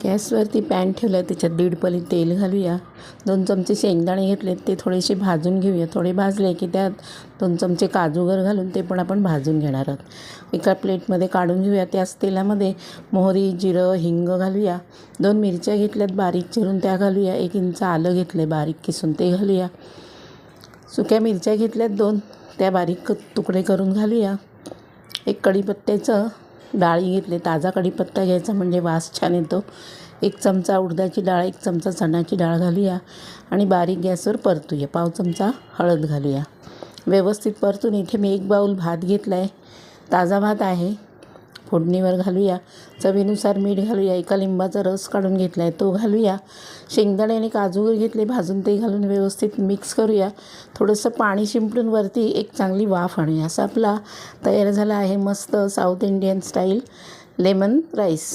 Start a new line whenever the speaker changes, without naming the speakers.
गॅसवरती पॅन ठेवला आहे, त्याच्यात 1.5 पळी तेल घालूया. 2 चमचे शेंगदाणे घेतलेत, ते थोडेसे भाजून घेऊया. थोडे भाजले की त्यात 2 चमचे काजूगर घालून ते पण आपण भाजून घेणार आहोत. एका प्लेटमध्ये काढून घेऊया. त्याच तेलामध्ये मोहरी, जिरं, हिंग घालूया. 2 मिरच्या घेतल्यात बारीक चिरून त्या घालूया. 1 इंच आलं घेतलं आहे बारीक किसून ते घालूया. सुक्या मिरच्या घेतल्यात 2, त्या बारीक तुकडे करून घालूया. 1 कढीपत्त्याचं डाळी घेतले, ताजा कढीपत्ता घ्यायचा म्हणजे वास छान येतो. 1 चमचा उडदाची डाळ, 1 चमचा चण्याची डाळ घालूया आणि बारीक गॅसवर परतूया. पाव चमचा हळद घालूया. व्यवस्थित परतून इथे मी 1 बाऊल भात घेतला आहे, ताजा भात आहे, फोडणीवर घालूया. चवीनुसार मीठ घालूया. 1 लिंबाचा रस काढून घेतला आहे तो घालूया. शेंगदाणे आणि काजूगर घेतले भाजून ते घालून व्यवस्थित मिक्स करूया. थोडंसं पाणी शिंपडून वरती एक चांगली वाफ आणूया. असा आपला तयार झाला आहे मस्त south Indian style lemon rice.